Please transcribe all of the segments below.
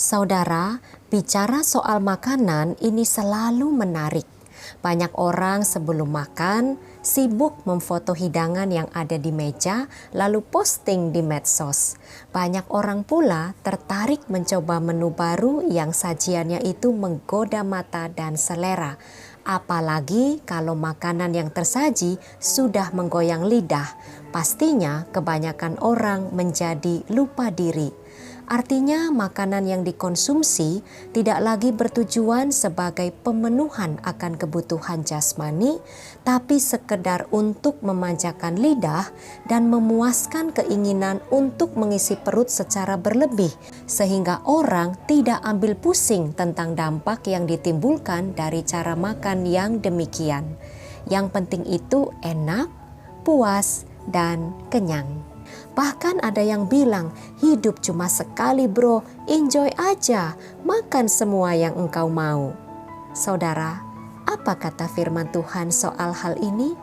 Saudara, bicara soal makanan ini selalu menarik. Banyak orang sebelum makan sibuk memfoto hidangan yang ada di meja lalu posting di medsos. Banyak orang pula tertarik mencoba menu baru yang sajiannya itu menggoda mata dan selera. Apalagi kalau makanan yang tersaji sudah menggoyang lidah, pastinya kebanyakan orang menjadi lupa diri. Artinya makanan yang dikonsumsi tidak lagi bertujuan sebagai pemenuhan akan kebutuhan jasmani, tapi sekedar untuk memanjakan lidah dan memuaskan keinginan untuk mengisi perut secara berlebih, sehingga orang tidak ambil pusing tentang dampak yang ditimbulkan dari cara makan yang demikian. Yang penting itu enak, puas, dan kenyang. Bahkan ada yang bilang, hidup cuma sekali bro, enjoy aja, makan semua yang engkau mau. Saudara, apa kata firman Tuhan soal hal ini?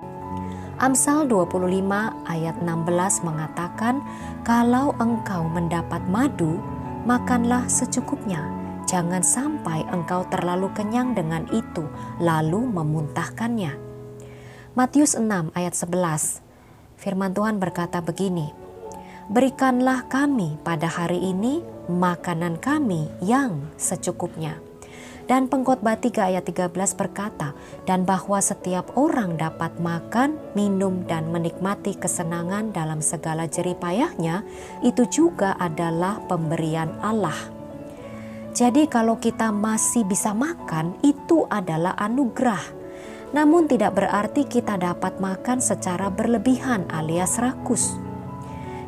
Amsal 25 ayat 16 mengatakan, kalau engkau mendapat madu, makanlah secukupnya. Jangan sampai engkau terlalu kenyang dengan itu, lalu memuntahkannya. Matius 6 ayat 11, firman Tuhan berkata begini, berikanlah kami pada hari ini makanan kami yang secukupnya. Dan Pengkhotbah 3 ayat 13 berkata, dan bahwa setiap orang dapat makan, minum, dan menikmati kesenangan dalam segala jerih payahnya, itu juga adalah pemberian Allah. Jadi kalau kita masih bisa makan, itu adalah anugerah. Namun tidak berarti kita dapat makan secara berlebihan alias rakus.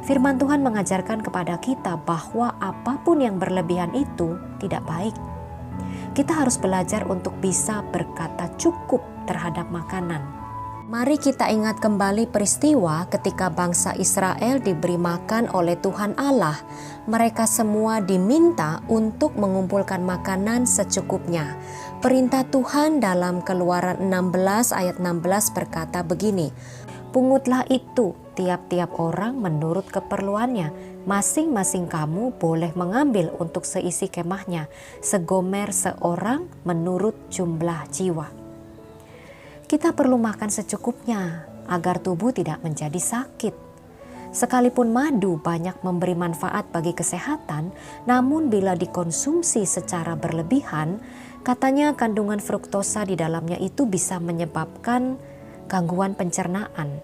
Firman Tuhan mengajarkan kepada kita bahwa apapun yang berlebihan itu tidak baik. Kita harus belajar untuk bisa berkata cukup terhadap makanan. Mari kita ingat kembali peristiwa ketika bangsa Israel diberi makan oleh Tuhan Allah. Mereka semua diminta untuk mengumpulkan makanan secukupnya. Perintah Tuhan dalam Keluaran 16 ayat 16 berkata begini, pungutlah itu tiap-tiap orang menurut keperluannya. Masing-masing kamu boleh mengambil untuk seisi kemahnya, segomer seorang menurut jumlah jiwa. Kita perlu makan secukupnya agar tubuh tidak menjadi sakit. Sekalipun madu banyak memberi manfaat bagi kesehatan, namun bila dikonsumsi secara berlebihan, katanya kandungan fruktosa di dalamnya itu bisa menyebabkan gangguan pencernaan.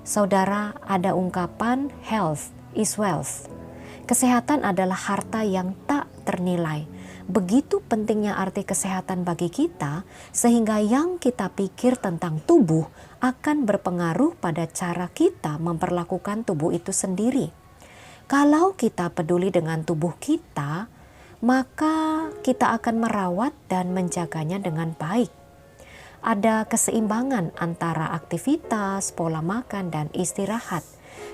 Saudara, ada ungkapan health is wealth. Kesehatan adalah harta yang tak ternilai. Begitu pentingnya arti kesehatan bagi kita, sehingga yang kita pikir tentang tubuh akan berpengaruh pada cara kita memperlakukan tubuh itu sendiri. Kalau kita peduli dengan tubuh kita, maka kita akan merawat dan menjaganya dengan baik. Ada keseimbangan antara aktivitas, pola makan, dan istirahat.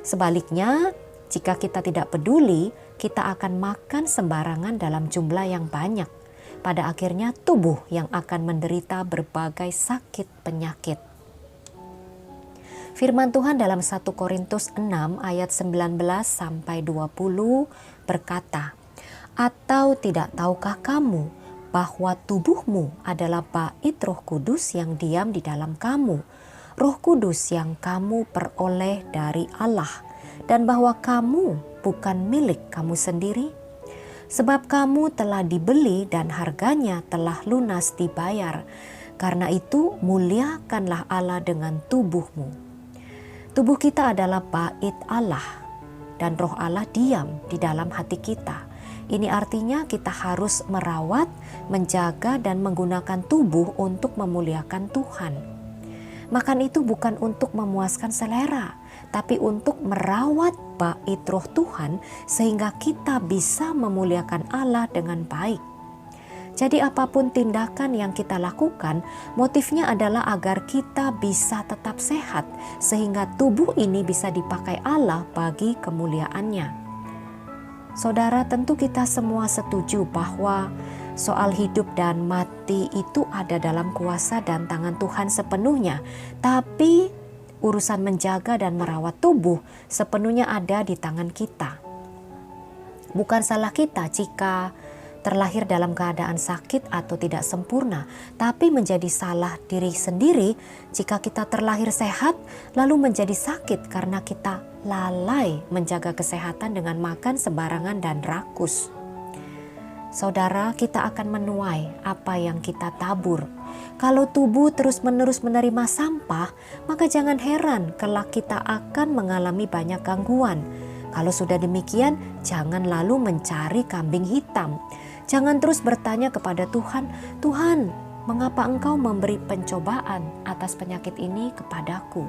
Sebaliknya, jika kita tidak peduli, kita akan makan sembarangan dalam jumlah yang banyak. Pada akhirnya tubuh yang akan menderita berbagai sakit penyakit. Firman Tuhan dalam 1 Korintus 6 ayat 19 sampai 20 berkata, atau tidak tahukah kamu bahwa tubuhmu adalah bait Roh Kudus yang diam di dalam kamu, Roh Kudus yang kamu peroleh dari Allah, dan bahwa kamu bukan milik kamu sendiri? Sebab kamu telah dibeli dan harganya telah lunas dibayar. Karena itu muliakanlah Allah dengan tubuhmu. Tubuh kita adalah bait Allah, dan Roh Allah diam di dalam hati kita. Ini artinya kita harus merawat, menjaga, dan menggunakan tubuh untuk memuliakan Tuhan. Makan itu bukan untuk memuaskan selera, tapi untuk merawat bait Roh Tuhan sehingga kita bisa memuliakan Allah dengan baik. Jadi apapun tindakan yang kita lakukan, motifnya adalah agar kita bisa tetap sehat sehingga tubuh ini bisa dipakai Allah bagi kemuliaannya. Saudara, tentu kita semua setuju bahwa soal hidup dan mati itu ada dalam kuasa dan tangan Tuhan sepenuhnya. Tapi urusan menjaga dan merawat tubuh sepenuhnya ada di tangan kita. Bukan salah kita jika terlahir dalam keadaan sakit atau tidak sempurna, tapi menjadi salah diri sendiri jika kita terlahir sehat lalu menjadi sakit karena kita lalai menjaga kesehatan dengan makan sembarangan dan rakus. Saudara, kita akan menuai apa yang kita tabur. Kalau tubuh terus-menerus menerima sampah, maka jangan heran kelak kita akan mengalami banyak gangguan. Kalau sudah demikian, jangan lalu mencari kambing hitam. Jangan terus bertanya kepada Tuhan, "Tuhan, mengapa Engkau memberi pencobaan atas penyakit ini kepadaku?"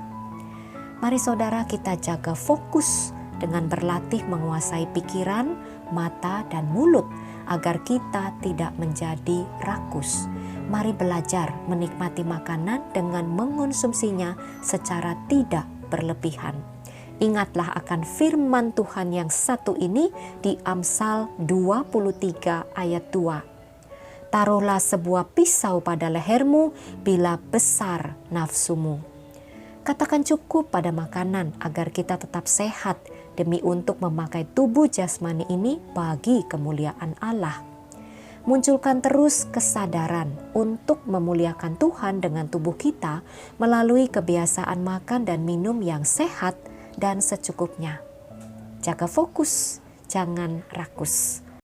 Mari saudara, kita jaga fokus dengan berlatih menguasai pikiran, mata, dan mulut agar kita tidak menjadi rakus. Mari belajar menikmati makanan dengan mengonsumsinya secara tidak berlebihan. Ingatlah akan firman Tuhan yang satu ini di Amsal 23 ayat 2. Taruhlah sebuah pisau pada lehermu bila besar nafsumu. Katakan cukup pada makanan agar kita tetap sehat demi untuk memakai tubuh jasmani ini bagi kemuliaan Allah. Munculkan terus kesadaran untuk memuliakan Tuhan dengan tubuh kita melalui kebiasaan makan dan minum yang sehat dan secukupnya. Jaga fokus, jangan rakus.